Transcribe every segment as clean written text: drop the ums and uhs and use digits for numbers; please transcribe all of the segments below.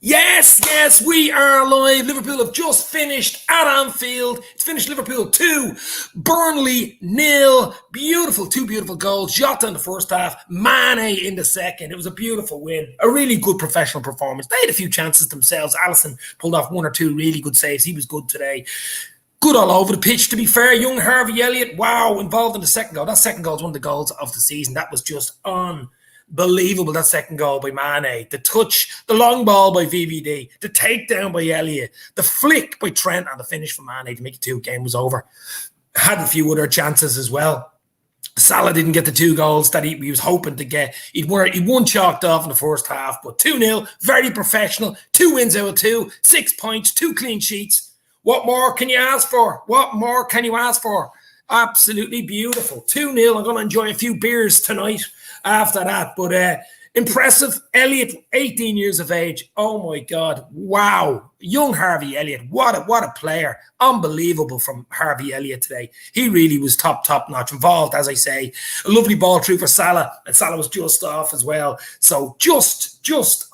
Yes, we are live. Liverpool have just finished at Anfield. It's finished Liverpool 2, Burnley 0. Two beautiful goals. Jota in the first half, Mane in the second. It was a beautiful win. A really good professional performance. They had a few chances themselves. Alisson pulled off one or two really good saves. He was good today. Good all over the pitch, to be fair. Young Harvey Elliott, wow, involved in the second goal. That second goal is one of the goals of the season. That was just unbelievable, that second goal by Mane. The touch, the long ball by VVD, the takedown by Elliott, the flick by Trent, and the finish for Mane to make it 2. Game was over. Had a few other chances as well. Salah didn't get the 2 goals that he was hoping to get. He won chalked off in the first half, but 2-0, very professional. 2 wins out of 2, 6 points, 2 clean sheets. What more can you ask for? What more can you ask for? Absolutely beautiful. 2-0. I'm going to enjoy a few beers tonight after that. But impressive. Elliott, 18 years of age. Oh, my God. Wow. Young Harvey Elliott. What a player. Unbelievable from Harvey Elliott today. He really was top notch. Involved, as I say. A lovely ball through for Salah. And Salah was just off as well. So just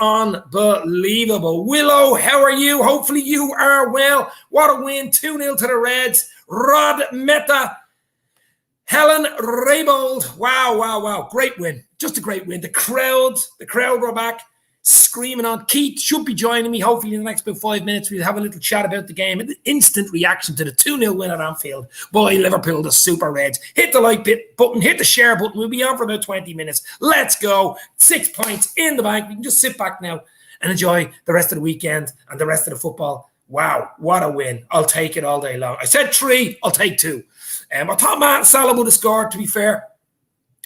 unbelievable. Willow, how are you? Hopefully you are well. What a win. 2-0 to the Reds. Rod Meta. Helen Raybold. Wow. Great win. Just a great win. The crowd were back screaming on. Keith should be joining me hopefully in the next about 5 minutes. We'll have a little chat about the game. An instant reaction to the 2-0 win at Anfield by Liverpool, the Super Reds. Hit the like button, hit the share button. We'll be on for about 20 minutes. Let's go. 6 points in the bank. We can just sit back now and enjoy the rest of the weekend and the rest of the football. Wow, what a win. I'll take it all day long. I said 3, I'll take 2. I thought Salah would have scored, to be fair.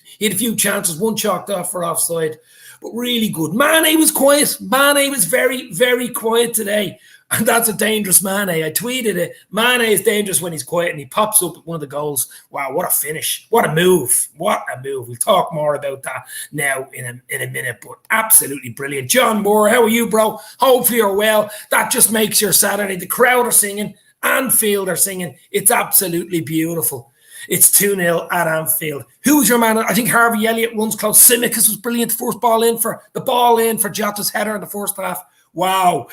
He had a few chances, one chalked off for offside, but really good. Mane was quiet. Mane was very, very quiet today. And that's a dangerous Mane. I tweeted it. Mane is dangerous when he's quiet, and he pops up at one of the goals. Wow, what a finish. What a move. We'll talk more about that now in a minute, but absolutely brilliant. John Moore, how are you, bro? Hopefully you're well. That just makes your Saturday. The crowd are singing. Anfield are singing. It's absolutely beautiful. It's 2-0 at Anfield. Who's your man? I think Harvey Elliott runs close. Tsimikas was brilliant. The ball in for Jota's header in the first half. Wow.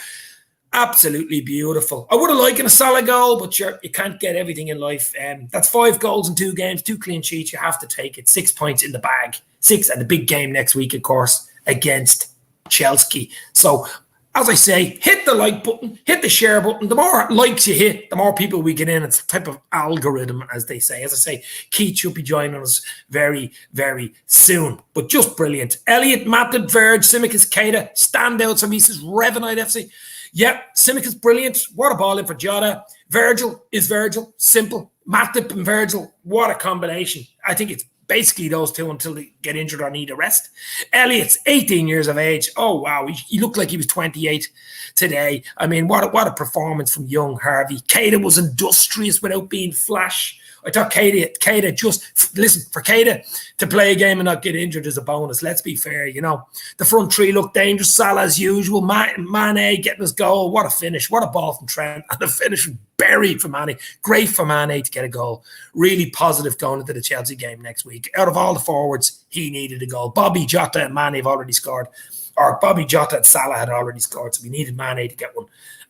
Absolutely beautiful. I would have liked a Salah goal, but you can't get everything in life. That's 5 goals in 2 games, 2 clean sheets. You have to take it. 6 points in the bag. 6 at the big game next week, of course, against Chelsea. So, as I say, hit the like button, hit the share button. The more likes you hit, the more people we get in. It's a type of algorithm, as they say. As I say, Keith should be joining us very, very soon. But just brilliant. Elliott, Matip, Verge, Tsimikas, Keita, standouts from East's Revenite FC. Yep, Tsimikas, brilliant. What a ball in for Jota. Virgil is Virgil. Simple. Matip and Virgil, what a combination. I think it's basically those two until they get injured or need a rest. Elliott's 18 years of age. Oh, wow. He looked like he was 28 today. I mean, what a performance from young Harvey. Keita was industrious without being flash. I thought Keita just, listen, for Keita to play a game and not get injured is a bonus. Let's be fair, you know. The front three looked dangerous. Salah as usual. Mane getting his goal. What a finish. What a ball from Trent. And the finish was buried for Mane. Great for Mane to get a goal. Really positive going into the Chelsea game next week. Out of all the forwards, he needed a goal. Bobby, Jota and Mane have already scored. Or Bobby, Jota and Salah had already scored. So we needed Mane to get one.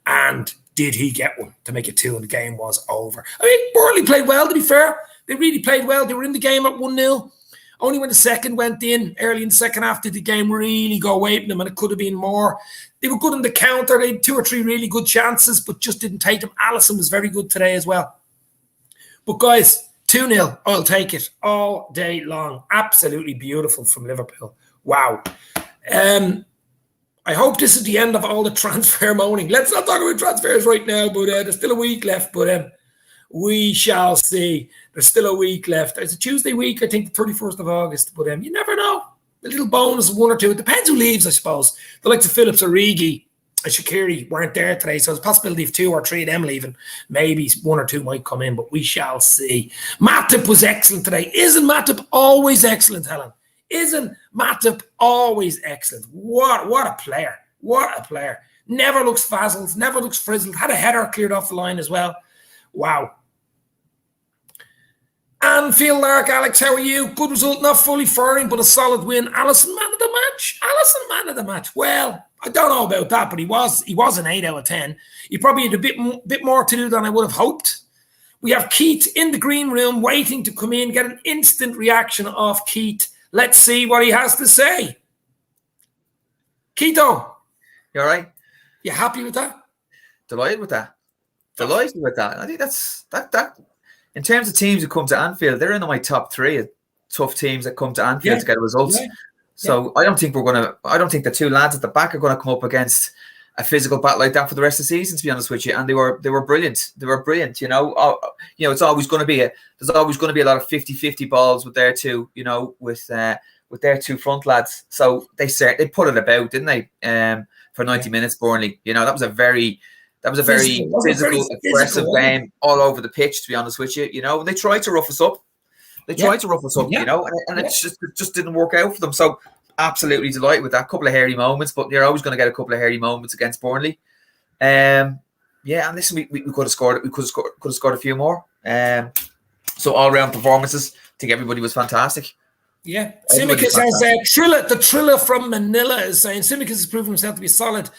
And did he get one to make it 2 and the game was over? I mean, Burnley played well, to be fair. They really played well. They were in the game at 1-0. Only when the second went in, early in the second half, did the game really go away from them, and it could have been more. They were good on the counter. They had 2 or 3 really good chances, but just didn't take them. Alisson was very good today as well. But guys, 2-0, I'll take it all day long. Absolutely beautiful from Liverpool. Wow. I hope this is the end of all the transfer moaning. Let's not talk about transfers right now, but there's still a week left. But we shall see. There's still a week left. It's a Tuesday week, I think, the 31st of August. But you never know. A little bonus, 1 or 2. It depends who leaves, I suppose. The likes of Phillips, Origi, and Shaqiri weren't there today, so there's a possibility of 2 or 3 of them leaving. Maybe 1 or 2 might come in, but we shall see. Matip was excellent today. Isn't Matip always excellent, Helen? Isn't Matip always excellent? What a player. What a player. Never looks frazzled, never looks frizzled. Had a header cleared off the line as well. Wow. Anfield, Lark, Alex, how are you? Good result, not fully firing, but a solid win. Alisson, man of the match. Alisson, man of the match. Well, I don't know about that, but he was an 8 out of 10. He probably had a bit more to do than I would have hoped. We have Keith in the green room waiting to come in, get an instant reaction off Keith. Let's see what he has to say. Keito. You all right? You happy with that? Delighted with that. Delighted with that. I think that's that. In terms of teams who come to Anfield, they're in my top 3 of tough teams that come to Anfield to get results. Yeah. So I don't think the two lads at the back are going to come up against a physical battle like that for the rest of the season, to be honest with you. And they were brilliant. They were brilliant. It's always going to be there's always going to be a lot of 50-50 balls with their two, with their two front lads. So they put it about, didn't they? For 90 minutes, Burnley. That was a very physical, aggressive game all over the pitch, to be honest with you. And they tried to rough us up. And it just didn't work out for them. So absolutely delighted with that. Couple of hairy moments, but you're always going to get a couple of hairy moments against Burnley. And listen, we could have scored it. We could have scored a few more. So all round performances. I think everybody was fantastic. Yeah, Simicus says the Triller from Manila is saying Simicus has proven himself to be a solid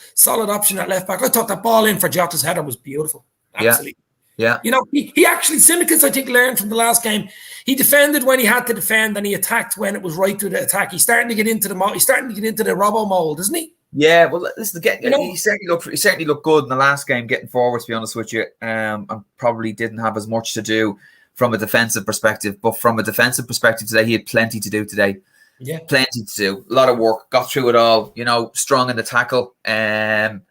option at left back. I thought that ball in for Jota's header was beautiful. Absolutely. Yeah. He actually, Simicus, I think, learned from the last game. He defended when he had to defend, and he attacked when it was right to the attack. He's starting to get into the Robbo mold, isn't he? Yeah, well, listen, he certainly looked good in the last game, getting forward, to be honest with you. And probably didn't have as much to do from a defensive perspective, but from a defensive perspective today, he had plenty to do today. Yeah, plenty to do. A lot of work, got through it all. Strong in the tackle. Good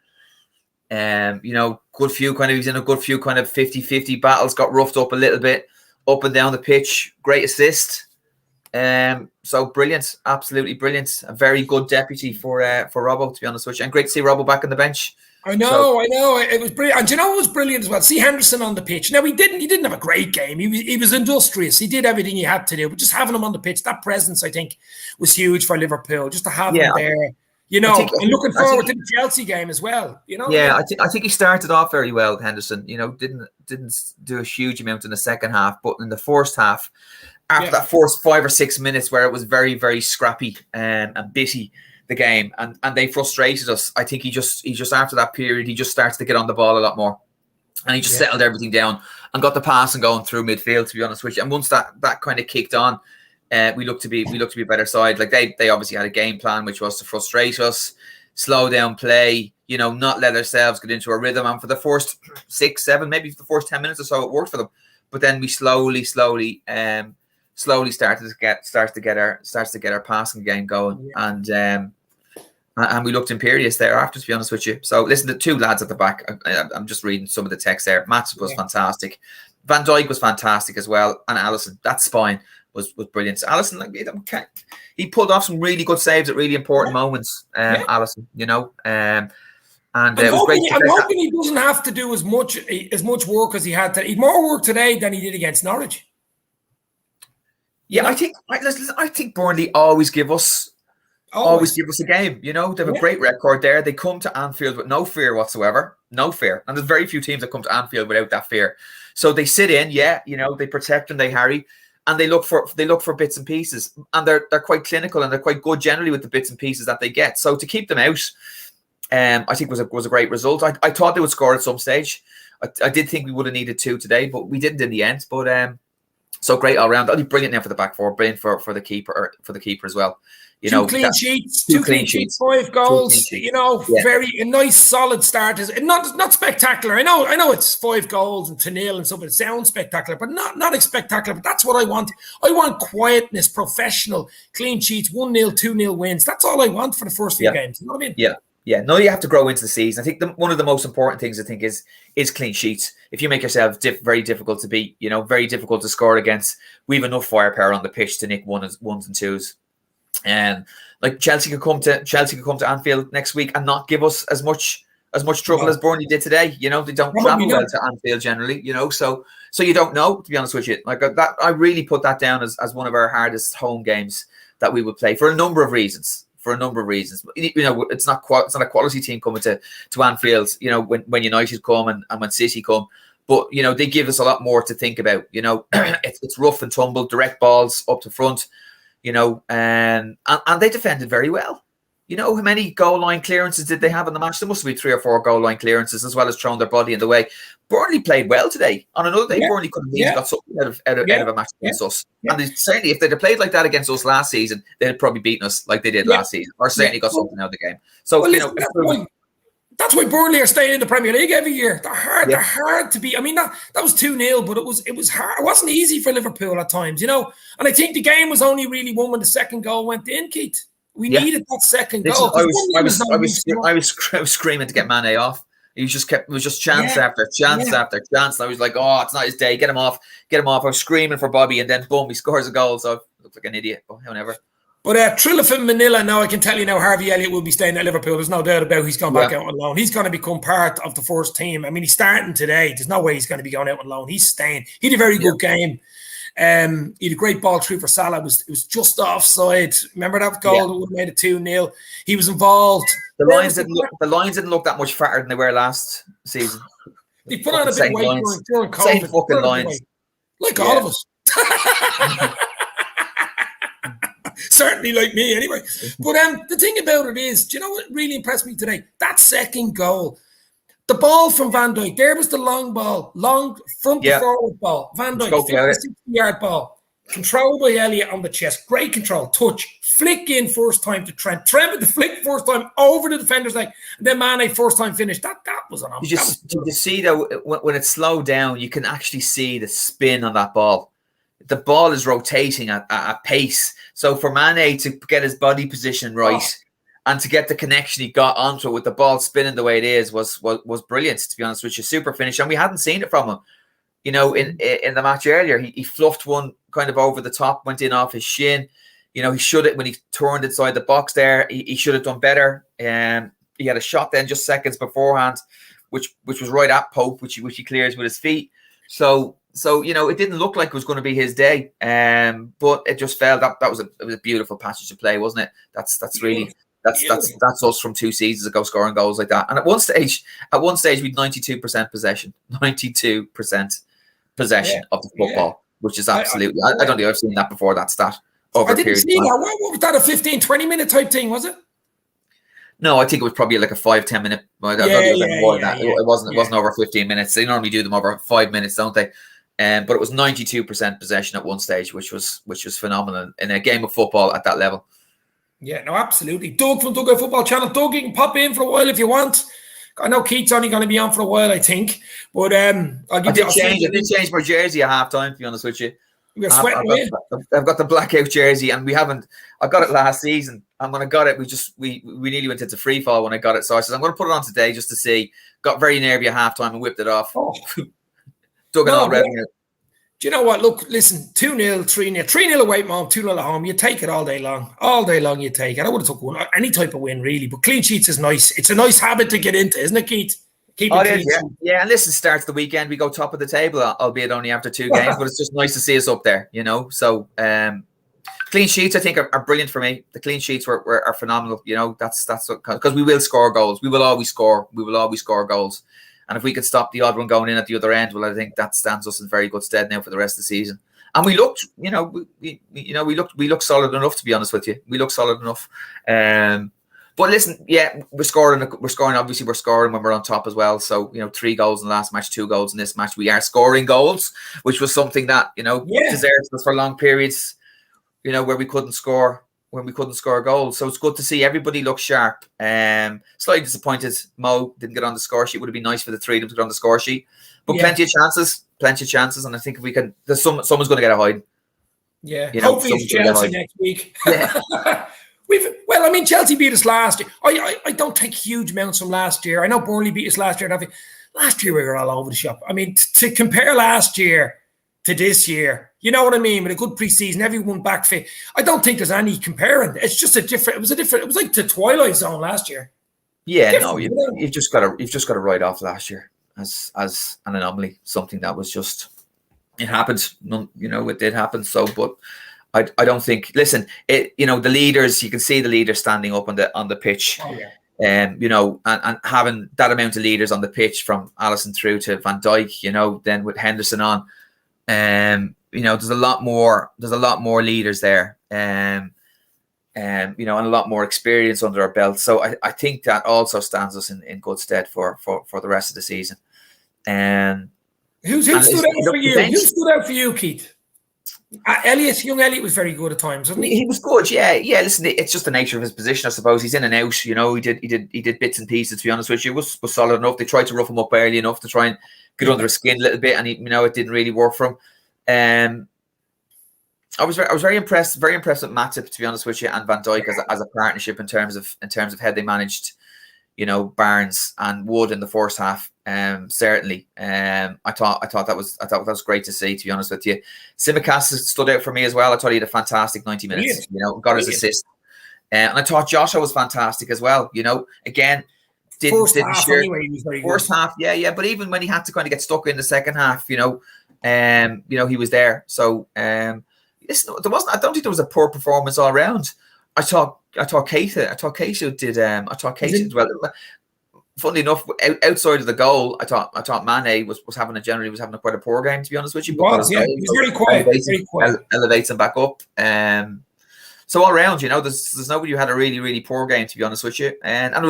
few kind of, he's in a good few kind of 50-50 battles. Got roughed up a little bit, up and down the pitch. Great assist. So brilliant, absolutely brilliant. A very good deputy for Robbo, to be honest with you, and great to see Robbo back on the bench. I know. It was brilliant. And what was brilliant as well? See Henderson on the pitch. Now, he didn't have a great game. He was industrious. He did everything he had to do. But just having him on the pitch, that presence, I think, was huge for Liverpool. Just to have him there, and looking forward to the Chelsea game as well. Yeah, I think he started off very well, Henderson. Didn't do a huge amount in the second half, but in the first half, after that first 5 or 6 minutes where it was very, very scrappy and bitty, the game, and they frustrated us. I think he just after that period, he just starts to get on the ball a lot more, and he just settled everything down and got the passing going through midfield, to be honest with you. And once that kind of kicked on, we looked to be a better side. Like they obviously had a game plan which was to frustrate us, slow down play, not let ourselves get into a rhythm. And for the first 6, 7, maybe for the first 10 minutes or so, it worked for them. But then we slowly started to get our passing game going, and we looked imperious thereafter, to be honest with you. So listen, the two lads at the back, I'm just reading some of the text there. Mats was fantastic, Van Dijk was fantastic as well, and Alisson, that spine was brilliant. So Alisson, he pulled off some really good saves at really important moments. Alisson, and it was great. I'm hoping he doesn't have to do as much work as he had today. He had more work today than he did against Norwich. Yeah, I think Burnley always give us a game. They have a great record there. They come to Anfield with no fear whatsoever, no fear. And there's very few teams that come to Anfield without that fear. So they sit in, they protect and they harry, and they look for bits and pieces. And they're quite clinical and they're quite good generally with the bits and pieces that they get. So to keep them out, I think was a great result. I thought they would score at some stage. I did think we would have needed 2 today, but we didn't in the end. But so great all round. That'll be brilliant now for the back four, brilliant for the keeper as well. Two clean sheets, 5 goals. Very a nice solid start. Not spectacular. I know it's 5 goals and 2-0 and stuff. It sounds spectacular, but not spectacular. But that's what I want. I want quietness, professional, clean sheets, 1-0, 2-0 wins. That's all I want for the first few games. You know what I mean? Yeah. No, you have to grow into the season. I think one of the most important things is clean sheets. If you make yourself very difficult to beat, very difficult to score against, we have enough firepower on the pitch to nick ones and twos. And like Chelsea could come to Anfield next week and not give us as much trouble as Burnley did today. They don't travel well to Anfield generally. So you don't know, to be honest with you. Like that, I really put that down as one of our hardest home games that we would play for a number of reasons. It's not a quality team coming to Anfield. When United come and when City come, But, you know, they give us a lot more to think about. You know, it's rough and tumble, direct balls up to front, you know, and they defended very well. You know, how many goal line clearances did they have in the match? There must be 3 or 4 goal line clearances, as well as throwing their body in the way. Burnley played well today. On another day, Burnley could have easily got something out of a match against us. And certainly, if they'd have played like that against us last season, they'd have probably beaten us like they did last season, or certainly got something out of the game. So, well, you know, that's why Burnley are staying in the Premier League every year. They're hard. They're hard to beat. I mean, that was 2-0, but it was hard. It wasn't easy for Liverpool at times, you know. And I think the game was only really won when the second goal went in, Keith. We needed that second goal. I was screaming to get Mane off. It was just chance after chance after chance. I was like, oh, it's not his day. Get him off. I was screaming for Bobby, and then boom, he scores a goal. So I look like an idiot, but whatever. But Trilliff Manila, now I can tell you now, Harvey Elliott will be staying at Liverpool. There's no doubt about he's gone back out on loan. He's going to become part of the first team. I mean, he's starting today. There's no way he's going to be going out on loan. He's staying. He had a very good game. He had a great ball through for Salah. It was just offside. Remember that goal that would have made it 2-0? He was involved. The Lions didn't look that much fatter than they were last season. They put on a bit of weight during COVID. Same fucking Lions. Like all of us. Certainly like me anyway. But the thing about it is, do you know what really impressed me today? That second goal. The ball from Van Dijk, there was the long ball, long front to forward ball. Van Dijk, 60-yard ball. Control by Elliott on the chest. Great control. Touch. Flick in first time to Trent. Trent with the flick first time over the defender's leg. And then Mane first time finish. That was an Did you see, though, when it slowed down, you can actually see the spin on that ball. The ball is rotating at a pace. So for Mane to get his body position right and to get the connection he got onto it with the ball spinning the way it is was brilliant, to be honest with you. Super finish. And we hadn't seen it from him. You know, in the match earlier, he fluffed one kind of over the top, went in off his shin. You know, he should have, when he turned inside the box there, he should have done better. He had a shot then just seconds beforehand, which was right at Pope, which he clears with his feet. So you know, it didn't look like it was going to be his day, but it just felt it was a beautiful passage to play, wasn't it? That's us from 2 seasons ago, scoring goals like that. And at one stage we had 92% possession, 92% possession of the football, which is absolutely. I don't think I've seen that before. That stat over a period. I didn't see that. What was that? A 15-20 minute type thing, was it? No, I think it was probably like a 5-10 minute. It wasn't over 15 minutes. They normally do them over 5 minutes, don't they? But it was 92% possession at one stage, which was phenomenal in a game of football at that level. Yeah, no, absolutely. Doug from Doug Football Channel. Doug, you can pop in for a while if you want. I know Keith's only going to be on for a while, I think. But I did change my jersey at halftime, to be honest with you. I've got the blackout jersey, and we haven't. I got it last season, and when I got it, we nearly went into free fall when I got it. So I said, I'm going to put it on today just to see. Got very nervy at halftime and whipped it off. Dug it all revenue. Do you know what? Look, listen, 2-0, 3-0. 3-0 away, Mom, 2-0 at home. You take it all day long. All day long you take it. I would have took one, any type of win, really. But clean sheets is nice. It's a nice habit to get into, isn't it, Keith? Keep it clean. Yeah, and listen, starts the weekend. We go top of the table, albeit only after 2 games. But it's just nice to see us up there, you know. So clean sheets, I think, are brilliant for me. The clean sheets are phenomenal. You know, that's because we will score goals. We will always score. We will always score goals. And if we could stop the odd one going in at the other end, well, I think that stands us in very good stead now for the rest of the season. And we looked, you know, we looked solid enough, to be honest with you. We looked solid enough. But listen, yeah, we're scoring. Obviously, we're scoring when we're on top as well. So, you know, 3 goals in the last match, 2 goals in this match. We are scoring goals, which was something that, you know, deserves us for long periods, you know, where we couldn't score. When we couldn't score goals. So it's good to see everybody look sharp. Slightly disappointed Mo didn't get on the score sheet. Would have been nice for the 3 of them to get on the score sheet. But plenty of chances. And I think if we can, someone's going to get a hide. Yeah, you know, hopefully it's Chelsea next week. Yeah. Well, I mean, Chelsea beat us last year. I don't take huge amounts from last year. I know Burnley beat us last year. Last year we were all over the shop. I mean, to compare last year to this year, you know what I mean? With a good preseason, everyone back fit. I don't think there's any comparing. It's just it was like the Twilight Zone last year. Yeah, no, you've just got to write off last year as an anomaly, something that was just, it happened. You know, it did happen. So, but I don't think. Listen, you know, the leaders. You can see the leaders standing up on the pitch. Oh, yeah. You know, and having that amount of leaders on the pitch from Alisson through to Van Dijk, you know, then with Henderson on, you know, there's a lot more leaders there, you know, and a lot more experience under our belt. So I think that also stands us in good stead for the rest of the season. Who stood out for you? Who stood out for you, Keith? Young Elliott was very good at times, wasn't he? He was good, yeah. Listen, it's just the nature of his position, I suppose. He's in and out, you know. He did bits and pieces. To be honest with you, was solid enough. They tried to rough him up early enough to try and get under his skin a little bit, and it didn't really work for him. I was very impressed with Matip, to be honest with you, and Van Dijk as a partnership in terms of how they managed, you know, Barnes and Wood in the first half. Certainly, I thought that was great to see, to be honest with you. Tsimikas stood out for me as well. I thought he had a fantastic 90 minutes. You know, got his assist, and I thought Jota was fantastic as well. You know, again, first half, yeah. But even when he had to kind of get stuck in the second half, you know, he was there. So, listen, I don't think there was a poor performance all around. I thought Keita did well. Funnily enough, outside of the goal, I thought Mane was having quite a poor game, to be honest with you. He was very quiet. Elevates him back up. So all around, you know, there's nobody who had a really, really poor game, to be honest with you. And it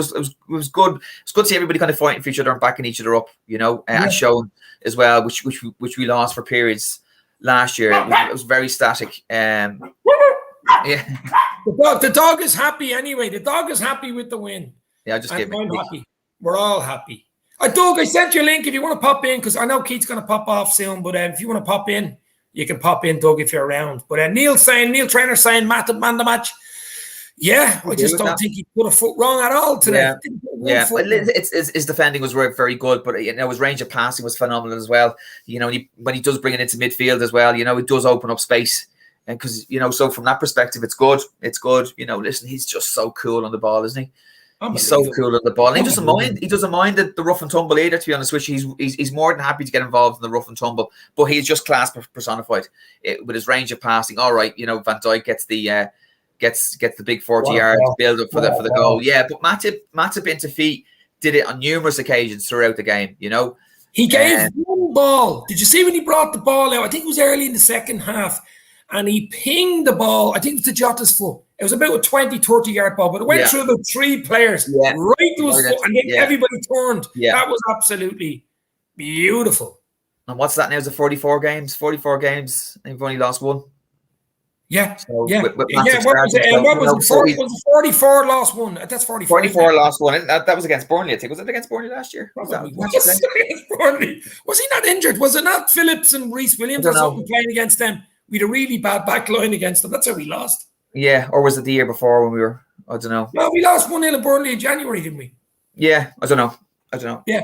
was good. It's good to see everybody kind of fighting for each other and backing each other up, you know, and showing as well, which we lost for periods last year. It was very static. Yeah. The dog is happy anyway. The dog is happy with the win. Yeah, I just gave I'm happy. We're all happy. Doug, I sent you a link if you want to pop in, because I know Keith's going to pop off soon. But if you want to pop in, you can pop in, Doug, if you're around. But Neil Trainer saying Matip man the match. Yeah, I just don't think he put a foot wrong at all today. Yeah. His defending was very good, but you know, his range of passing was phenomenal as well. You know, when he does bring it into midfield as well, you know, it does open up space. And because, you know, so from that perspective, it's good. You know, listen, he's just so cool on the ball, isn't he? He's so cool at the ball. And he doesn't mind the rough and tumble either, to be honest with you. He's more than happy to get involved in the rough and tumble, but he's just class personified with his range of passing. All right, you know, Van Dijk gets the big 40 yard build up for the goal. Yeah, but Matip into feet did it on numerous occasions throughout the game. You know, he gave one ball. Did you see when he brought the ball out? I think it was early in the second half, and he pinged the ball. I think it was to Jota's foot. It was about a 20, 30-yard ball, but it went through about three players right to his foot, and then everybody turned. Yeah. That was absolutely beautiful. And what's that now? Is it 44 games? 44 games. They've only lost one. Yeah. So What was it? Was it 44 lost one? That's 44. 44 lost one. That was against Burnley, I think. Was it against Burnley last year? Was he not injured? Was it not Phillips and Reece Williams or something playing against them? We had a really bad back line against them. That's how we lost. Yeah, or was it the year before when we were? I don't know. No, we lost 1-0 in Burnley in January, didn't we? Yeah, I don't know. Yeah.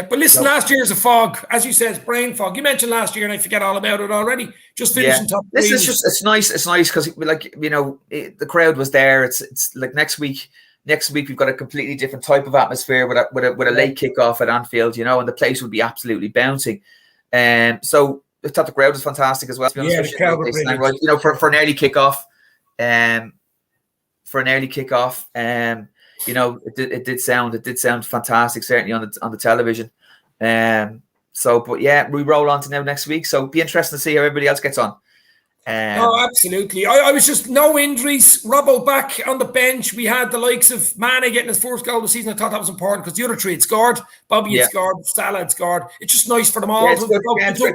But listen, last year's a fog, as you said, it's brain fog. You mentioned last year, and I forget all about it already. Just finishing top three. It's nice because, like, you know, the crowd was there. It's like next week we've got a completely different type of atmosphere with a late kickoff at Anfield, you know, and the place would be absolutely bouncing. So I thought the crowd was fantastic as well. To be honest with you, crowd was right, you know, for an early kickoff. You know, it did sound fantastic, certainly on the television. But yeah, we roll on to now next week. So it'll be interesting to see how everybody else gets on. Absolutely. I was just no injuries. Robbo back on the bench. We had the likes of Mane getting his first goal of the season. I thought that was important because the other three had scored. Bobby had scored. Salah had scored. It's just nice for them all. It's a great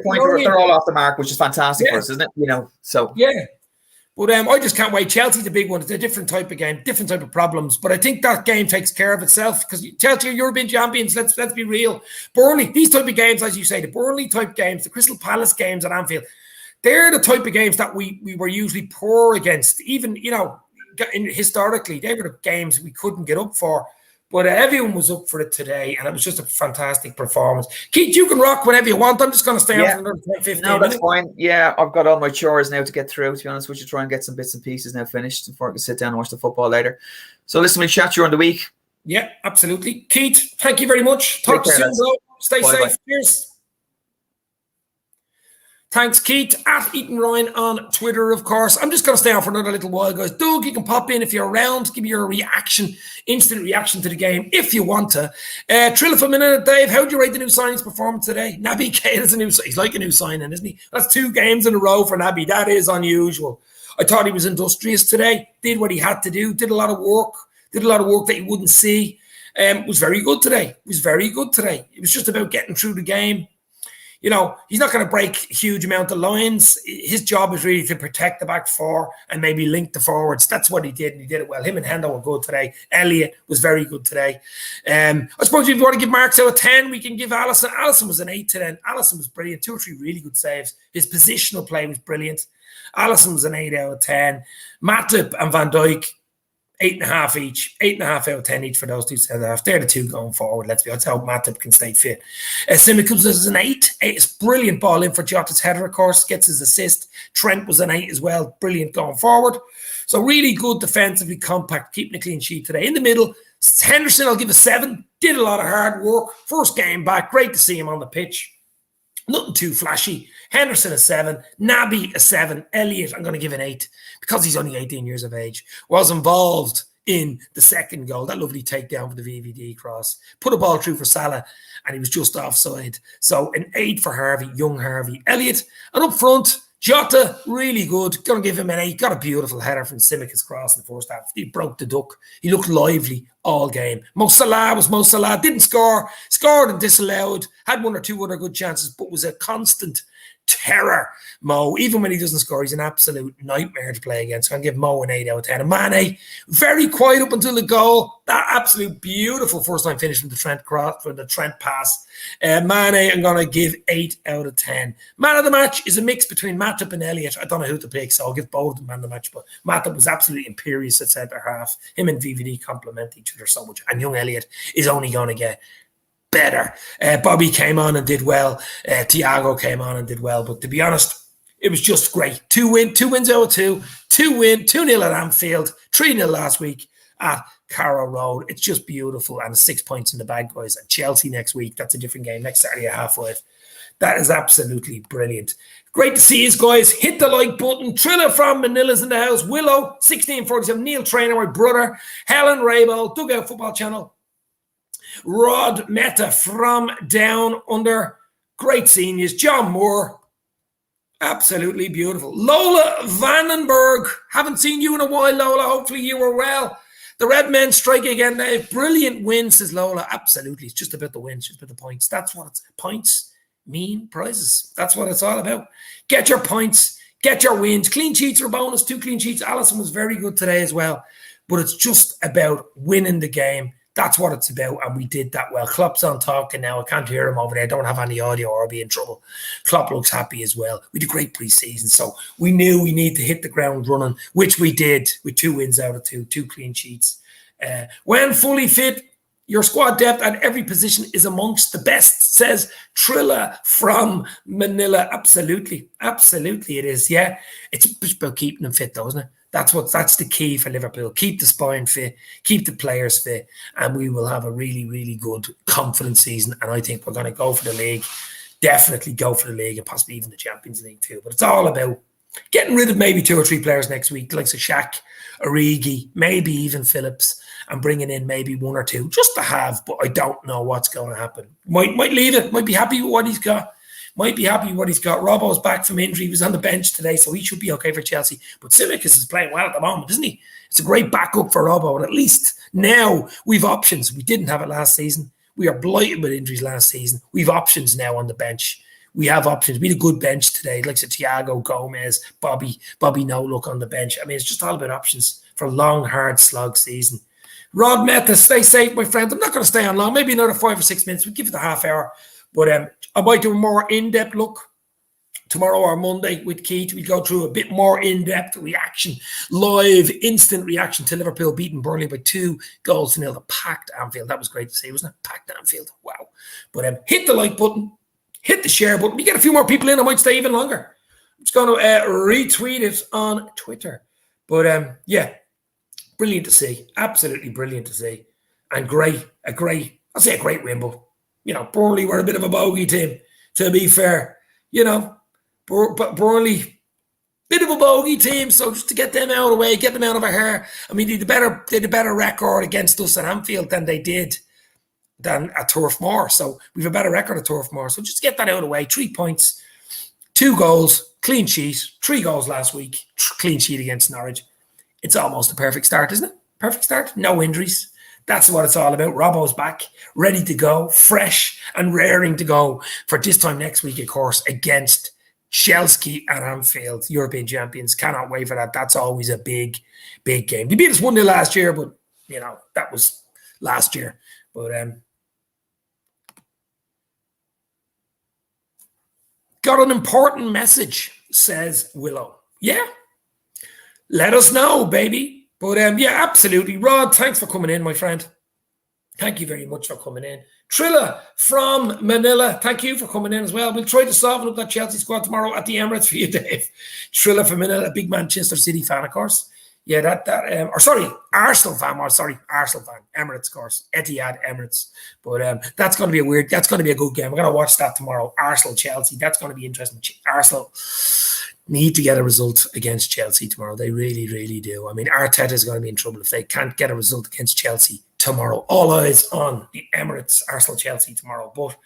point. They're all off the mark, which is fantastic for us, isn't it? You know, so yeah. But I just can't wait. Chelsea's a big one. It's a different type of game, different type of problems. But I think that game takes care of itself because Chelsea are European champions. Let's be real. Burnley, these type of games, as you say, the Burnley type games, the Crystal Palace games at Anfield, they're the type of games that we were usually poor against. Even, you know, historically, they were the games we couldn't get up for. But everyone was up for it today, and it was just a fantastic performance. Keith, you can rock whenever you want. I'm just going to stay on for another 10, 15 minutes. That's fine. Yeah, I've got all my chores now to get through, to be honest with you, try and get some bits and pieces now finished before I can sit down and watch the football later. So listen, we'll chat during the week. Yeah, absolutely. Keith, thank you very much. Talk to you soon, bro. Stay safe. Cheers. Thanks, Keith, at Eaton Ryan on Twitter, of course. I'm just going to stay on for another little while, guys. Doug, you can pop in if you're around. Give me your reaction, instant reaction to the game, if you want to. Trilla for a minute, Dave. How do you rate the new signing's performance today? Naby Keita is he's like a new signing, isn't he? That's 2 games in a row for Naby. That is unusual. I thought he was industrious today. Did what he had to do. Did a lot of work. Did a lot of work that you wouldn't see. Was very good today. It was just about getting through the game. You know, he's not going to break a huge amount of lines. His job is really to protect the back four and maybe link the forwards. That's what he did, and he did it well. Him and Hendo were good today. Elliott was very good today. I suppose if you want to give marks out of 10, we can give Alisson. Alisson was an 8 today. Alisson was brilliant. 2 or 3 really good saves. His positional play was brilliant. Alisson was an 8 out of 10. Matip and Van Dijk, 8.5 each. 8.5 out of 10 each for those 2 centre-halves. They're the 2 going forward. Let's be honest. That's how Matip can stay fit. Simicals was an 8. It's brilliant ball in for Jota's header, of course. Gets his assist. Trent was an 8 as well. Brilliant going forward. So really good defensively compact, keeping a clean sheet today. In the middle, Henderson, I'll give a 7. Did a lot of hard work. First game back. Great to see him on the pitch. Nothing too flashy. Henderson a 7. Naby a 7. Elliott, I'm going to give an 8 because he's only 18 years of age. Was involved in the second goal. That lovely takedown for the VVD cross. Put a ball through for Salah and he was just offside. So an 8 for Harvey, young Harvey. Elliott, and up front, Jota, really good. Going to give him an 8. Got a beautiful header from Simic's cross in the first half. He broke the duck. He looked lively all game. Mo Salah was Mo Salah. Didn't score. Scored and disallowed. Had 1 or 2 other good chances, but was a constant terror. Mo, even when he doesn't score, he's an absolute nightmare to play against. So I'm going to give Mo an 8 out of 10. And Mane, very quiet up until the goal. That absolute beautiful first time finish from the Trent cross, from the Trent pass. Mane, I'm going to give 8 out of 10. Man of the match is a mix between Matip and Elliott. I don't know who to pick, so I'll give both of them man of the match. But Matip was absolutely imperious at centre half. Him and VVD complement each other so much. And young Elliott is only going to get better. Bobby came on and did well. Thiago came on and did well. But to be honest, it was just great. 2 wins out of 2. 2-0 at Anfield. 3-0 last week at Carrow Road. It's just beautiful. And 6 points in the bag, guys. At Chelsea next week. That's a different game. Next Saturday at 5:30. That is absolutely brilliant. Great to see you guys. Hit the like button. Trilla from Manila's in the house. Willow, 1647. Neil Trainer, my brother. Helen Rabel, Dugout Football Channel. Rod Meta from Down Under. Great seniors. John Moore. Absolutely beautiful. Lola Vandenberg. Haven't seen you in a while, Lola. Hopefully you were well. The Red Men strike again now. Brilliant win, says Lola. Absolutely. It's just about the wins, just about the points. That's what it's. Points mean prizes. That's what it's all about. Get your points. Get your wins. Clean sheets are a bonus. 2 clean sheets. Alisson was very good today as well. But it's just about winning the game. That's what it's about, and we did that well. Klopp's on talking now. I can't hear him over there. I don't have any audio or I'll be in trouble. Klopp looks happy as well. We did a great pre-season, so we knew we need to hit the ground running, which we did with 2 wins out of 2 clean sheets. When fully fit, your squad depth at every position is amongst the best, says Trilla from Manila. Absolutely. Absolutely it is, yeah. It's about keeping them fit, though, isn't it? That's the key for Liverpool. Keep the spine fit, keep the players fit, and we will have a really, really good, confident season. And I think we're going to go for the league, definitely go for the league, and possibly even the Champions League too. But it's all about getting rid of maybe 2 or 3 players next week, like Shaq, Origi, maybe even Phillips, and bringing in maybe 1 or 2 just to have. But I don't know what's going to happen. Might leave it. Might be happy with what he's got. Robbo's back from injury. He was on the bench today, so he should be okay for Chelsea. But Simicus is playing well at the moment, isn't he? It's a great backup for Robbo, and at least now we've options. We didn't have it last season. We are blighted with injuries last season. We've options now on the bench. We have options. We had a good bench today, like Thiago, Gomez, Bobby No Look on the bench. I mean, it's just all about options for a long, hard slog season. Rod Meta, stay safe, my friends. I'm not going to stay on long. Maybe another 5 or 6 minutes. We'll give it a half hour. But I might do a more in-depth look tomorrow or Monday with Keith. We go through a bit more in-depth reaction, live, instant reaction to Liverpool beating Burnley by 2-0 to the packed Anfield. That was great to see, wasn't it? Packed Anfield. Wow. But hit the like button, hit the share button. We get a few more people in. I might stay even longer. I'm just going to retweet it on Twitter. But yeah, brilliant to see. Absolutely brilliant to see. And a great win, but you know, Burnley were a bit of a bogey team, to be fair, you know. But Burnley, bit of a bogey team, so just to get them out of the way, get them out of our hair. I mean, they had a better record against us at Anfield than they did than at Turf Moor. So we have a better record at Turf Moor. So just get that out of the way. 3 points, 2 goals, clean sheet, 3 goals last week, clean sheet against Norwich. It's almost a perfect start, isn't it? Perfect start. No injuries. That's what it's all about. Robbo's back, ready to go, fresh and raring to go for this time next week, of course, against Chelsea at Anfield, European champions. Cannot wait for that. That's always a big, big game. They beat us 1-0 last year, but, that was last year. But, got an important message, says Willow. Yeah. Let us know, baby. But yeah, absolutely. Rod, thanks for coming in, my friend. Thank you very much for coming in. Trilla from Manila, thank you for coming in as well. We'll try to soften up that Chelsea squad tomorrow at the Emirates for you, Dave. Trilla from Manila, a big Manchester City fan, of course. Yeah, Arsenal fan. Arsenal fan. Emirates, of course. Etihad, Emirates. But that's going to be that's going to be a good game. We're going to watch that tomorrow. Arsenal, Chelsea. That's going to be interesting. Arsenal need to get a result against Chelsea tomorrow. They really, really do. I mean, Arteta is going to be in trouble if they can't get a result against Chelsea tomorrow. All eyes on the Emirates, Arsenal, Chelsea tomorrow. But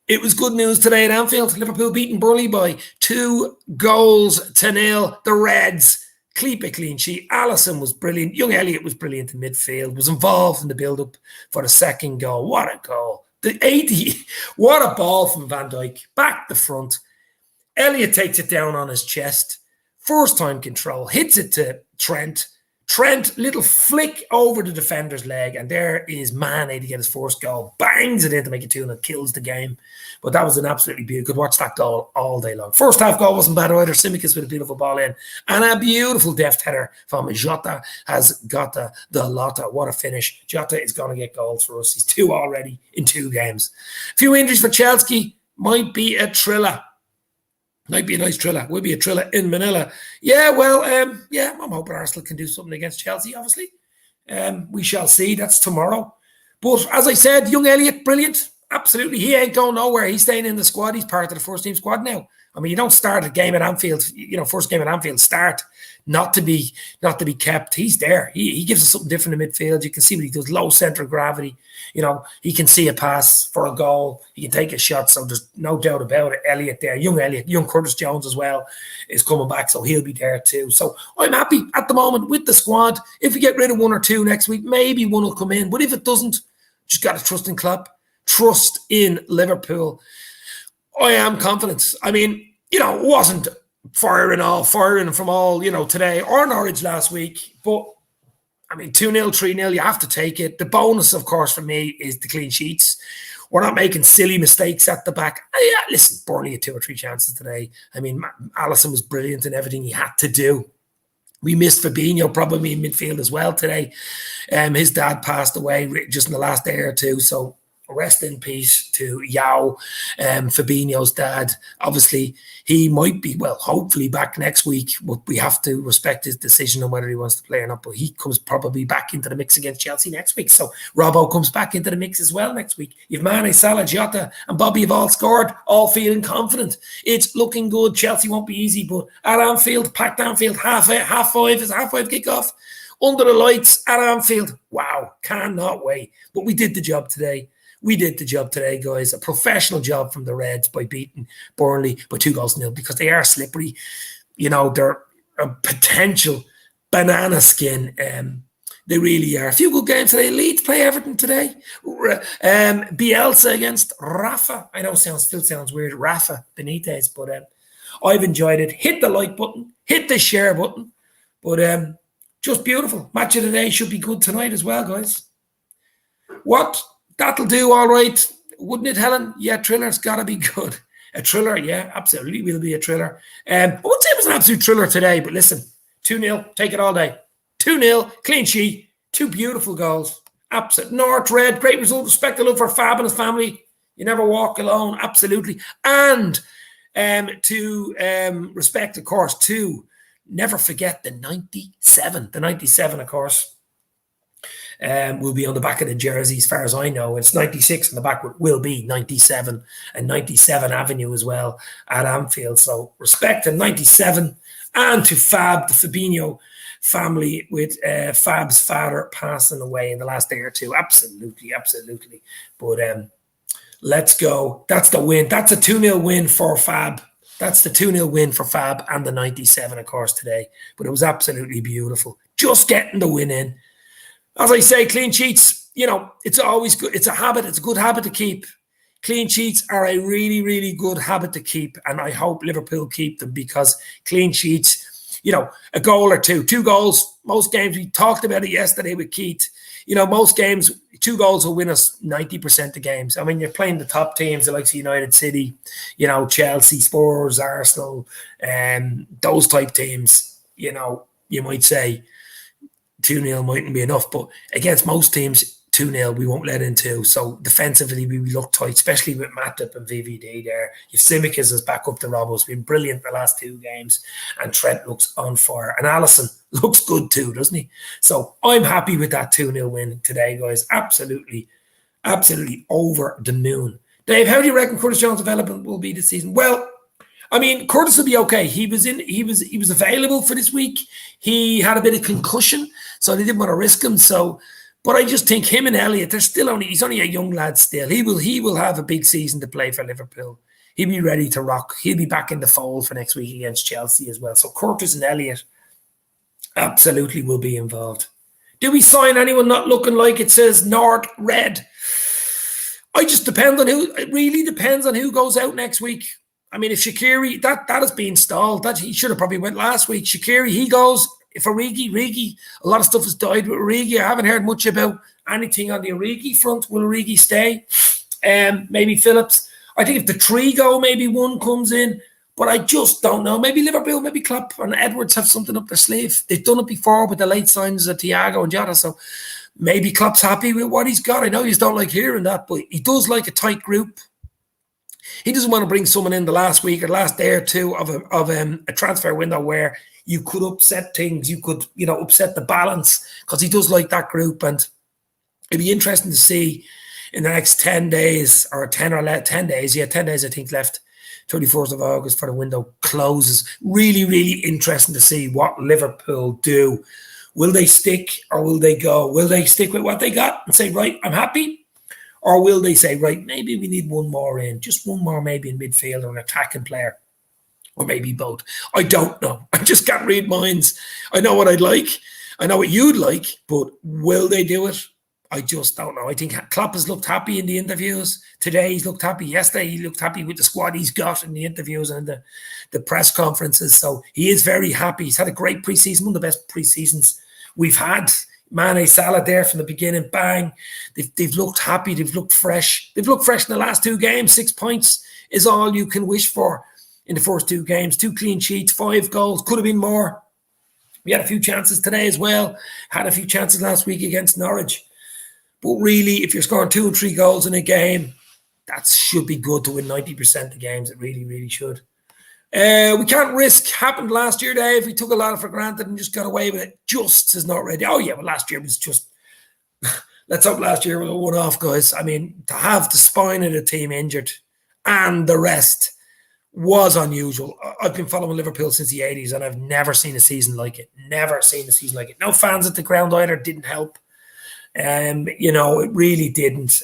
it was good news today at Anfield. Liverpool beating Burnley by 2-0. The Reds keep a clean sheet. Alisson was brilliant. Young Elliott was brilliant in midfield, was involved in the build-up for the second goal. What a goal. The 80, what a ball from Van Dijk. Back the front. Elliott takes it down on his chest. First time control. Hits it to Trent. Trent, little flick over the defender's leg, and there is Mane to get his first goal. Bangs it in to make it 2-0, kills the game. But that was an absolutely beautiful. Could watch that goal all day long. First half goal wasn't bad either. Simicus with a beautiful ball in. And a beautiful deft header from Jota has got the Lotta. What a finish. Jota is going to get goals for us. He's 2 already in 2 games. A few injuries for Chelsea. Might be a thriller. Might be a nice thriller. Will be a thriller in Manila. Yeah, well, I'm hoping Arsenal can do something against Chelsea, obviously. We shall see. That's tomorrow. But as I said, young Elliott, brilliant. Absolutely. He ain't going nowhere. He's staying in the squad. He's part of the first team squad now. I mean, you don't start a game at Anfield, first game at Anfield, start not to be kept. He's there. He gives us something different in midfield. You can see what he does, low center of gravity. He can see a pass for a goal. He can take a shot, so there's no doubt about it. Elliott, young Curtis Jones as well is coming back, so he'll be there too. So I'm happy at the moment with the squad. If we get rid of 1 or 2 next week, maybe one will come in. But if it doesn't, just got to trust in Klopp, trust in Liverpool. I am confident. I mean, it wasn't firing from all, today or Norwich last week. But, I mean, 2-0, 3-0, you have to take it. The bonus, of course, for me is the clean sheets. We're not making silly mistakes at the back. Listen, Burnley had 2 or 3 chances today. I mean, Alisson was brilliant in everything he had to do. We missed Fabinho probably in midfield as well today. His dad passed away just in the last day or 2, so rest in peace to Yao, Fabinho's dad. Obviously, he might be, hopefully back next week, but we have to respect his decision on whether he wants to play or not. But he comes probably back into the mix against Chelsea next week. So Robbo comes back into the mix as well next week. You've Mane, Salah, Jota, and Bobby have all scored, all feeling confident. It's looking good. Chelsea won't be easy, but at Anfield, packed Anfield, half 5 is a half 5 kickoff. Under the lights at Anfield. Wow, cannot wait. But we did the job today. We did the job today, guys. A professional job from the Reds by beating Burnley by 2-0 because they are slippery. They're a potential banana skin. They really are. A few good games today. Leeds play Everton today. Bielsa against Rafa. I know it still sounds weird. Rafa Benitez, but I've enjoyed it. Hit the like button. Hit the share button. But just beautiful. Match of the day should be good tonight as well, guys. What? That'll do all right, wouldn't it, Helen? Yeah, thriller's got to be good. A thriller, yeah, absolutely will be a thriller. I wouldn't say it was an absolute thriller today, but listen, 2-0, take it all day. 2-0, clean sheet, 2 beautiful goals. Absolute North Red, great result. Respect and love for Fab and his family. You never walk alone, absolutely. And to respect, of course, to never forget the 97, of course. will be on the back of the jersey, as far as I know. It's 96 on the back, will be 97 and 97 Avenue as well at Anfield. So respect to 97 and to Fab, the Fabinho family, with Fab's father passing away in the last day or two. Absolutely. But let's go. That's the win. That's a 2-0 win for Fab. That's the 2-0 win for Fab and the 97, of course, today. But it was absolutely beautiful. Just getting the win in. As I say, clean sheets, it's always good. It's a habit. It's a good habit to keep. Clean sheets are a really, really good habit to keep. And I hope Liverpool keep them, because clean sheets, a goal or two. 2 goals, most games. We talked about it yesterday with Keith. Most games, 2 goals will win us 90% of games. I mean, you're playing the top teams, like United City, Chelsea, Spurs, Arsenal, those type teams. You might say 2-0 mightn't be enough, but against most teams, 2-0, we won't let in 2. So defensively, we look tight, especially with Matip and VVD there. If Tsimikas is back up to Robbo's been brilliant the last 2 games, and Trent looks on fire. And Alisson looks good too, doesn't he? So I'm happy with that 2-0 win today, guys. Absolutely over the moon. Dave, how do you reckon Curtis Jones' development will be this season? Well, I mean, Curtis will be okay. He was available for this week. He had a bit of concussion, so they didn't want to risk him. But I just think him and Elliott, he's only a young lad still. He will have a big season to play for Liverpool. He'll be ready to rock. He'll be back in the fold for next week against Chelsea as well. So Curtis and Elliott absolutely will be involved. Do we sign anyone not looking like it says North Red? It really depends on who goes out next week. I mean, if Shaqiri, that has been stalled. That he should have probably went last week. Shaqiri, he goes. If Origi, a lot of stuff has died with Origi. I haven't heard much about anything on the Origi front. Will Origi stay? Maybe Phillips. I think if the 3 go, maybe 1 comes in. But I just don't know. Maybe Liverpool, maybe Klopp and Edwards have something up their sleeve. They've done it before with the late signs of Thiago and Jota. So maybe Klopp's happy with what he's got. I know you don't like hearing that, but he does like a tight group. He doesn't want to bring someone in the last week or last day or two of a transfer window where you could upset things, you could, upset the balance, because he does like that group. And it'd be interesting to see in the next 10 days or 10 days, 10 days I think left, 31st of August for the window closes. Really, really interesting to see what Liverpool do. Will they stick or will they go? Will they stick with what they got and say, right, I'm happy? Or will they say, right, maybe we need 1 more in, just 1 more maybe in midfield or an attacking player? Or maybe both. I don't know. I just can't read minds. I know what I'd like. I know what you'd like, but will they do it? I just don't know. I think Klopp has looked happy in the interviews. Today he's looked happy. Yesterday he looked happy with the squad he's got in the interviews and the press conferences. So he is very happy. He's had a great preseason, one of the best preseasons we've had. Mane, Salah there from the beginning. Bang. They've looked happy. They've looked fresh. They've looked fresh in the last 2 games. 6 points is all you can wish for. In the first 2 games, 2 clean sheets, 5 goals, could have been more. We had a few chances today as well. Had a few chances last week against Norwich. But really, if you're scoring 2 or 3 goals in a game, that should be good to win 90% of games. It really, really should. We can't risk. Happened last year, Dave. We took a lot for granted and just got away with it. Just is not ready. Oh, yeah, but last year was just... Let's hope last year was a one-off, guys. I mean, to have the spine of the team injured and the rest was unusual. I've been following Liverpool since the 80s and I've never seen a season like it. Never seen a season like it. No fans at the ground either. Didn't help. It really didn't.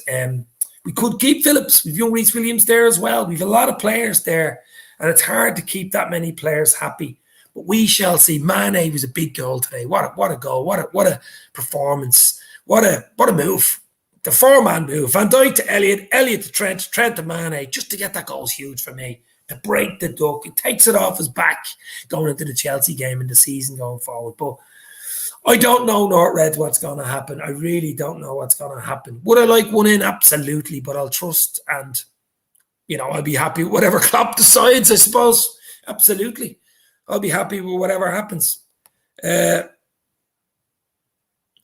We could keep Phillips. We've young Reece Williams there as well. We've a lot of players there and it's hard to keep that many players happy. But we shall see. Mane was a big goal today. What a goal. What a performance. What a move. The 4-man move. Van Dijk to Elliott, Elliott to Trent, Trent to Mane. Just to get that goal is huge for me. To break the duck. It takes it off his back going into the Chelsea game and the season going forward. But I don't know, North Red, what's going to happen. I really don't know what's going to happen. Would I like 1 in? Absolutely. But I'll trust and, I'll be happy with whatever Klopp decides, I suppose. Absolutely. I'll be happy with whatever happens.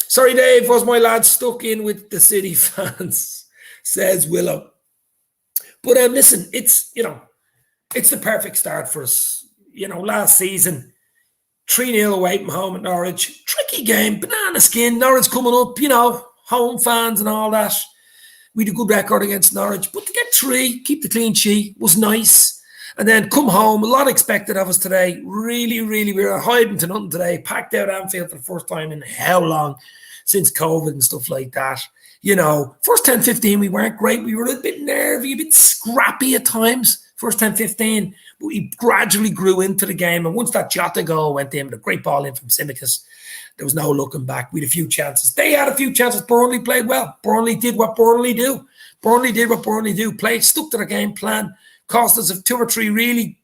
Sorry, Dave, was my lad stuck in with the City fans, says Willow. But listen, it's the perfect start for us. Last season, 3-0 away from home at Norwich. Tricky game, banana skin. Norwich coming up, home fans and all that. We had a good record against Norwich, but to get 3, keep the clean sheet was nice. And then come home, a lot expected of us today. Really, really, we were hiding to nothing today. Packed out Anfield for the first time in how long, since COVID and stuff like that. You know, first 10, 15, we weren't great. We were a bit nervy, a bit scrappy at times. First 10, 15, but we gradually grew into the game. And once that Jota goal went in with a great ball in from Simicus, there was no looking back. We had a few chances. They had a few chances. Burnley played well. Burnley did what Burnley do. Burnley did what Burnley do. Played, stuck to their game plan. Cost us 2 or 3 really,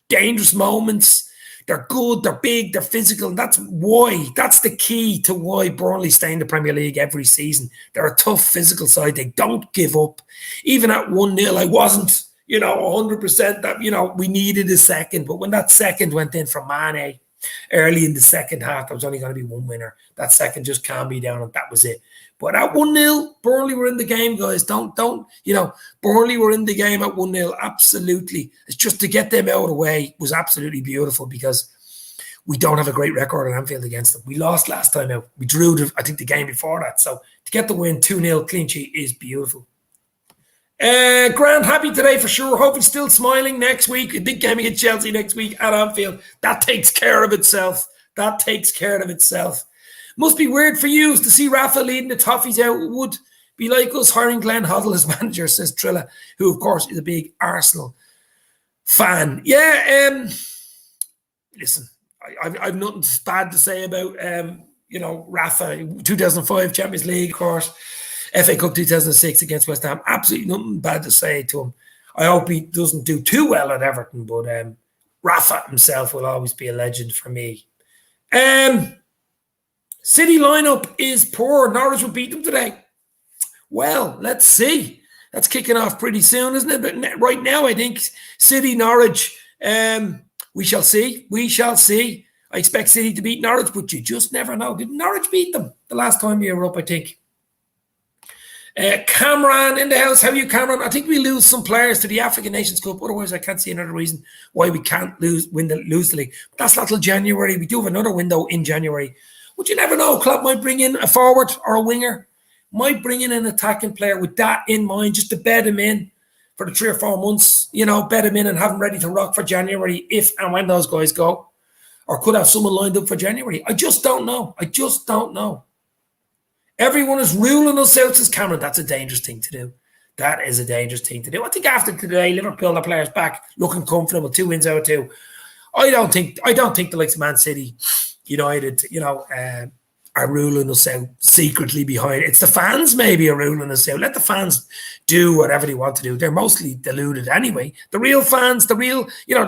dangerous moments. They're good, they're big, they're physical. That's the key to why Burnley stay in the Premier League every season. They're a tough physical side. They don't give up. Even at 1-0, I wasn't, 100% that, we needed a second. But when that second went in from Mane early in the second half, there was only going to be one winner. That second just calmed me down, and that was it. But at 1-0, Burnley were in the game, guys. Burnley were in the game at 1-0, absolutely. It's just to get them out of the way was absolutely beautiful because we don't have a great record at Anfield against them. We lost last time out. We drew, I think, the game before that. So to get the win, 2-0, clean sheet is beautiful. Grant, happy today for sure. Hopefully still smiling next week. A big game against Chelsea next week at Anfield. That takes care of itself. Must be weird for you to see Rafa leading the Toffees out. It would be like us hiring Glenn Hoddle as manager, says Trilla, who, of course, is a big Arsenal fan. Yeah, listen, I've nothing bad to say about, Rafa. 2005 Champions League, of course. FA Cup 2006 against West Ham. Absolutely nothing bad to say to him. I hope he doesn't do too well at Everton, but Rafa himself will always be a legend for me. City lineup is poor. Norwich will beat them today. Well, let's see. That's kicking off pretty soon, isn't it? But right now, I think City, Norwich, we shall see. I expect City to beat Norwich, but you just never know. Did Norwich beat them the last time we were up, I think? Cameron in the house. How are you, Cameron? I think we lose some players to the African Nations Cup. Otherwise, I can't see another reason why we can't lose the league. But that's not till January. We do have another window in January. But you never know. Klopp might bring in a forward or a winger. Might bring in an attacking player with that in mind, just to bed him in for the 3 or 4 months. Bed him in and have him ready to rock for January if and when those guys go. Or could have someone lined up for January. I just don't know. Everyone is ruling us out, says Cameron. That's a dangerous thing to do. That is a dangerous thing to do. I think after today, Liverpool, their players back, looking comfortable, 2 wins out of 2. I don't think the likes of Man City, United, are ruling us out secretly behind. It's the fans maybe are ruling us out. Let the fans do whatever they want to do. They're mostly deluded anyway. The real fans, the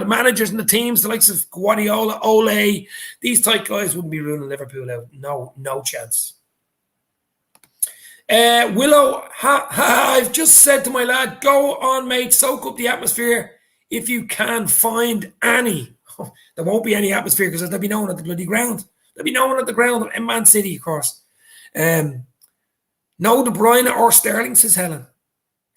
managers and the teams, the likes of Guardiola, Ole, these type guys wouldn't be ruling Liverpool out. No chance. Willow, I've just said to my lad, go on, mate, soak up the atmosphere if you can find any. There won't be any atmosphere because there'll be no one at the bloody ground. There'll be no one at the ground in Man City, of course. No De Bruyne or Sterling, says Helen.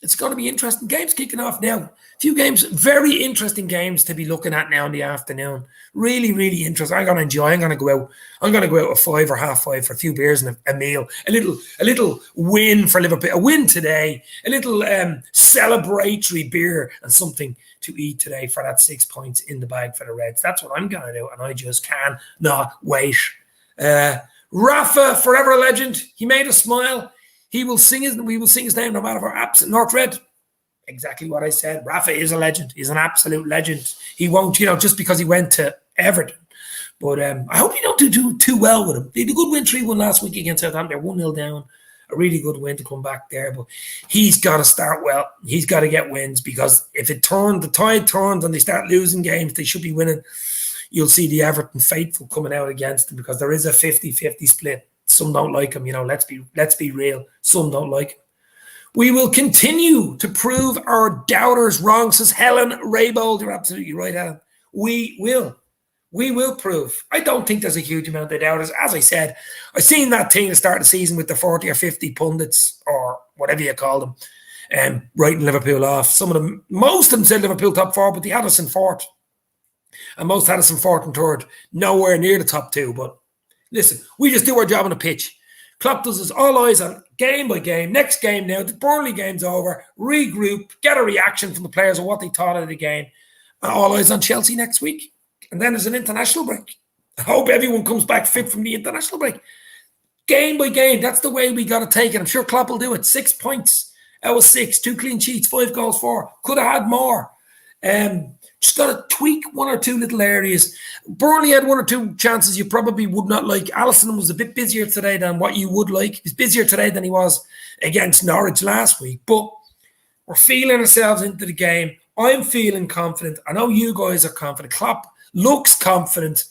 It's going to be interesting. Games kicking off now. A few games, very interesting games to be looking at now in the afternoon. Really, really interesting. I'm going to enjoy. I'm going to go out at 5 or 5:30 for a few beers and a meal. A little win for Liverpool. A win today. A little celebratory beer and something to eat today for that 6 points in the bag for the Reds. That's what I'm going to do, and I just cannot wait. Rafa, forever a legend. He made us smile. We will sing his name no matter if we're absent nor red. Exactly what I said. Rafa is a legend. He's an absolute legend. He won't, just because he went to Everton. But I hope you don't do too well with him. They had a good win 3-1 last week against Southampton. They're 1-0 down. A really good win to come back there. But he's got to start well. He's got to get wins because if the tide turns and they start losing games, they should be winning. You'll see the Everton faithful coming out against them because there is a 50-50 split. Some don't like him, let's be real. Some don't like him. We will continue to prove our doubters wrong, says Helen Raybold. You're absolutely right, Helen. We will prove. I don't think there's a huge amount of doubters. As I said, I seen that thing to start the season with the 40 or 50 pundits or whatever you call them, writing Liverpool off. Most of them said Liverpool top 4, but they had us in 4th. And most had us in 4th and 3rd. Nowhere near the top 2, but listen, we just do our job on the pitch. Klopp does this all eyes on game by game. Next game now, the Burnley game's over. Regroup, get a reaction from the players on what they thought of the game. And all eyes on Chelsea next week. And then there's an international break. I hope everyone comes back fit from the international break. Game by game, that's the way we got to take it. I'm sure Klopp will do it. 6 points out of 6, 2 clean sheets, 5 goals for. Could have had more. Just got to tweak one or two little areas. Burnley had 1 or 2 chances you probably would not like. Alisson was a bit busier today than what you would like. He's busier today than he was against Norwich last week. But we're feeling ourselves into the game. I'm feeling confident. I know you guys are confident. Klopp looks confident.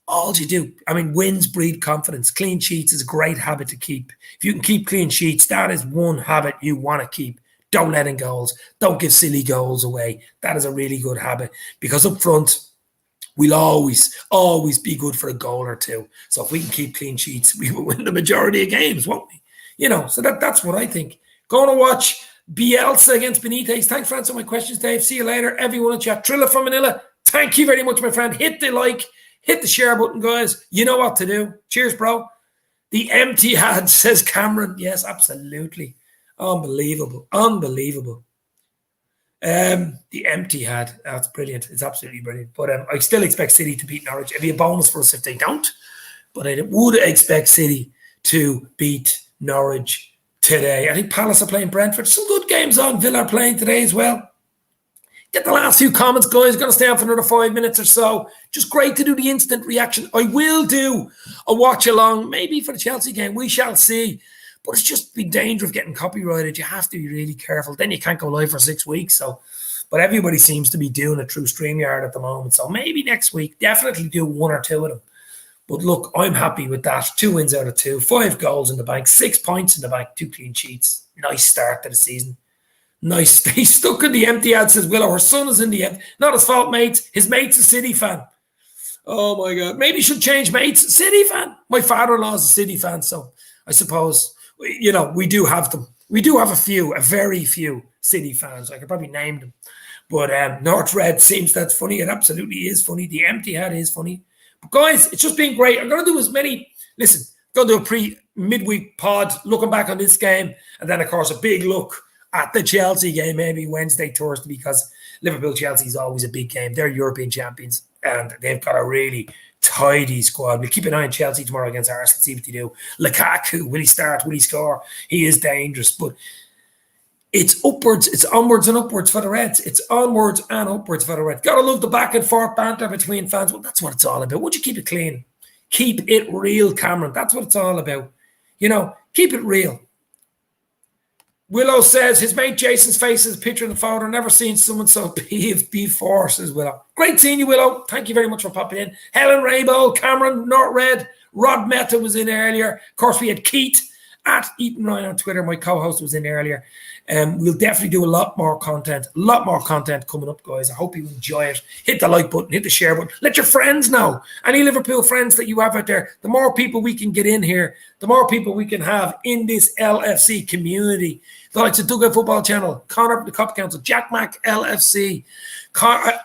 All you do, wins breed confidence. Clean sheets is a great habit to keep. If you can keep clean sheets, that is one habit you want to keep. Don't let in goals. Don't give silly goals away. That is a really good habit because up front, we'll always be good for a goal or 2. So if we can keep clean sheets, we will win the majority of games, won't we? So that's what I think. Going to watch Bielsa against Benitez. Thanks for answering my questions, Dave. See you later. Everyone in chat. Trilla from Manila. Thank you very much, my friend. Hit the like. Hit the share button, guys. You know what to do. Cheers, bro. The empty had, says Cameron. Yes, absolutely. Unbelievable. The empty had. That's brilliant. It's absolutely brilliant. But I still expect City to beat Norwich. It'd be a bonus for us if they don't. But I would expect City to beat Norwich today. I think Palace are playing Brentford. Some good games on. Villa are playing today as well. Get the last few comments, guys. Going to stay on for another 5 minutes or so. Just great to do the instant reaction. I will do a watch along, maybe for the Chelsea game. We shall see. But it's just the danger of getting copyrighted. You have to be really careful. Then you can't go live for 6 weeks. But everybody seems to be doing it through StreamYard at the moment. So maybe next week, definitely do 1 or 2 of them. But look, I'm happy with that. 2 wins out of 2, 5 goals in the bank, 6 points in the bank, 2 clean sheets. Nice start to the season. Nice. He's stuck in the empty ad, says Willow. Her son is in the empty. Not his fault, mates. His mate's a City fan. Oh, my God. Maybe he should change mates. City fan. My father-in-law is a City fan, so I suppose, we do have them. We do have a very few City fans. I could probably name them. But North Red seems that's funny. It absolutely is funny. The empty hat is funny. But, guys, it's just been great. I'm going to do as many. Listen, I'm going to do a midweek pod looking back on this game. And then, of course, a big look at the Chelsea game, maybe Wednesday, Thursday, because Liverpool-Chelsea is always a big game. They're European champions, and they've got a really tidy squad. We'll keep an eye on Chelsea tomorrow against Arsenal, see what they do. Lukaku, will he start? Will he score? He is dangerous, but it's upwards. It's onwards and upwards for the Reds. It's onwards and upwards for the Reds. Got to love the back and forth banter between fans. Well, that's what it's all about. Would you keep it clean? Keep it real, Cameron. That's what it's all about. Keep it real. Willow says his mate Jason's face is a picture in the photo. Never seen someone so peeved before, says Willow. Great seeing you, Willow. Thank you very much for popping in. Helen Rainbow, Cameron, North Red, Rod Meta was in earlier. Of course, we had Keith at Eaton Ryan on Twitter. My co-host was in earlier. We'll definitely do a lot more content coming up, guys. I hope you enjoy it. Hit the like button, hit the share button. Let your friends know. Any Liverpool friends that you have out there, the more people we can get in here, the more people we can have in this LFC community. The likes of Dugout Football Channel, Connor from the Cop Council, Jack Mack LFC,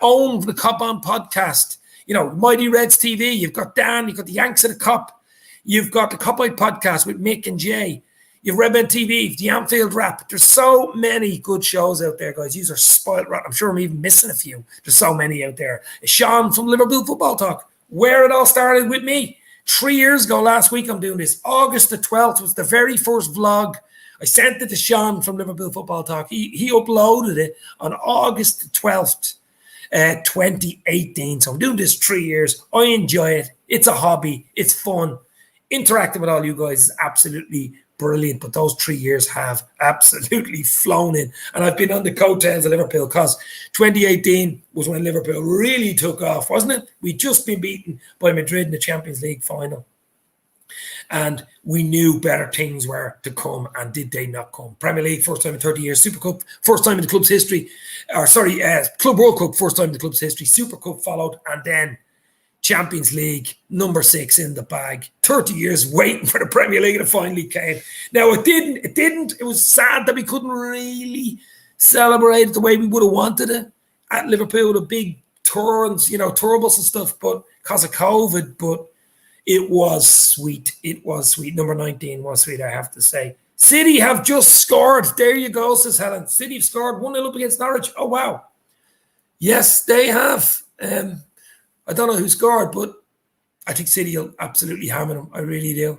Owen from the Cop On Podcast, Mighty Reds TV. You've got Dan, you've got the Yanks of the Cop, you've got the Copite Podcast with Mick and Jay. You've Redmen TV, the Anfield Rap. There's so many good shows out there, guys. These are spoiled rotten. I'm sure I'm even missing a few. There's so many out there. Sean from Liverpool Football Talk, where it all started with me. 3 years ago, last week, I'm doing this. August the 12th was the very first vlog. I sent it to Sean from Liverpool Football Talk. He uploaded it on August the 12th, 2018. So I'm doing this 3 years. I enjoy it. It's a hobby. It's fun. Interacting with all you guys is absolutely brilliant, but those 3 years have absolutely flown in. And I've been on the coattails of Liverpool because 2018 was when Liverpool really took off, wasn't it? We'd just been beaten by Madrid in the Champions League final. And we knew better things were to come, and did they not come? Premier League, first time in 30 years. Super Cup, first time in the club's history. Club World Cup, first time in the club's history. Super Cup followed, and then Champions League, number 6 in the bag. 30 years waiting for the Premier League, and it finally came. Now, it didn't. It was sad that we couldn't really celebrate it the way we would have wanted it at Liverpool, the big tour and, tour bus and stuff, but because of COVID. But It was sweet. It was sweet. Number 19 was sweet, I have to say. City have just scored. There you go, says Helen. City have scored 1-0 up against Norwich. Oh, wow. Yes, they have. I don't know who scored, but I think City will absolutely hammer them. I really do.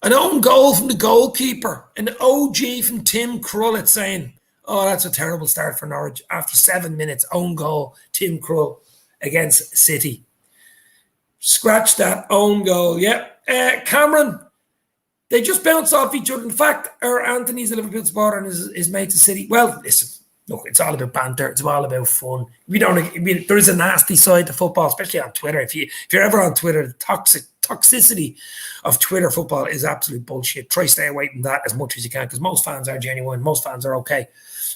An own goal from the goalkeeper. An OG from Tim Krul saying, oh, that's a terrible start for Norwich. After 7 minutes, own goal, Tim Krul against City. Scratch that own goal. Yep. Cameron, they just bounce off each other. In fact, our Anthony's a Liverpool supporter and his mate's a City. Well, listen, look, it's all about banter. It's all about fun. There is a nasty side to football, especially on Twitter. If you're ever on Twitter, the toxicity of Twitter football is absolute bullshit. Try stay away from that as much as you can, because most fans are genuine. Most fans are okay.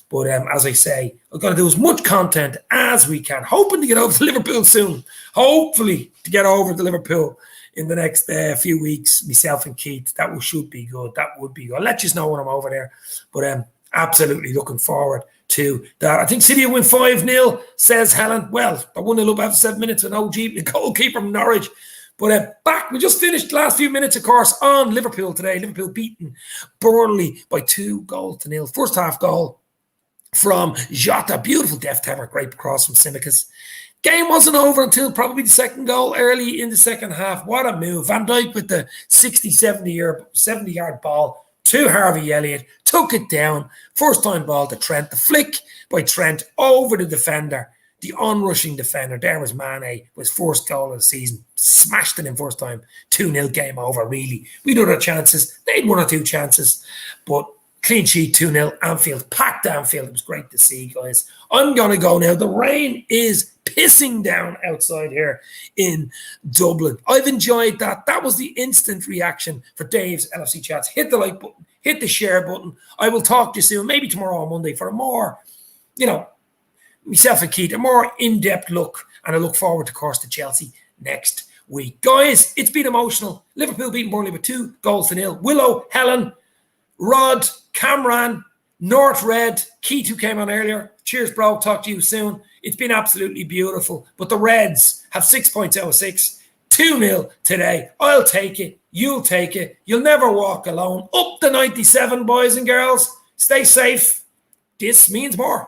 But as I say, we've got to do as much content as we can. Hoping to get over to Liverpool soon. Hopefully to get over to Liverpool in the next few weeks. Myself and Keith. Should be good. That would be good. I'll let you know when I'm over there. But absolutely looking forward to that. I think City will win 5-0, says Helen. Well, they 1-0 up after 7 minutes with OG, the goalkeeper from Norwich. But back, we just finished the last few minutes, of course, on Liverpool today. Liverpool beaten Burnley by 2-0. First half goal from Jota. Beautiful deft hammer, great cross from Simicas. Game wasn't over until probably the second goal early in the second half. What a move. Van Dijk with the 70-yard ball to Harvey Elliott. Took it down. First time ball to Trent. The flick by Trent over the defender. The onrushing defender. There was Mane, was first goal of the season. Smashed it in first time. 2-0 game over, really. We had other chances. They had 1 or 2 chances. But clean sheet, 2-0. Anfield, packed Anfield. It was great to see, guys. I'm going to go now. The rain is pissing down outside here in Dublin. I've enjoyed that. That was the instant reaction for Dave's LFC Chats. Hit the like button. Hit the share button. I will talk to you soon, maybe tomorrow on Monday, for a more, myself and Keith, a more in-depth look. And I look forward, of course, to Chelsea next week. Guys, it's been emotional. Liverpool beating Burnley with 2-0. Willow, Helen, Rod, Cameron, North Red, Keith, who came on earlier. Cheers, bro. Talk to you soon. It's been absolutely beautiful. But the Reds have 6 points out of 6. 2-0 today. I'll take it. You'll take it. You'll never walk alone. Up the 97, boys and girls. Stay safe. This means more.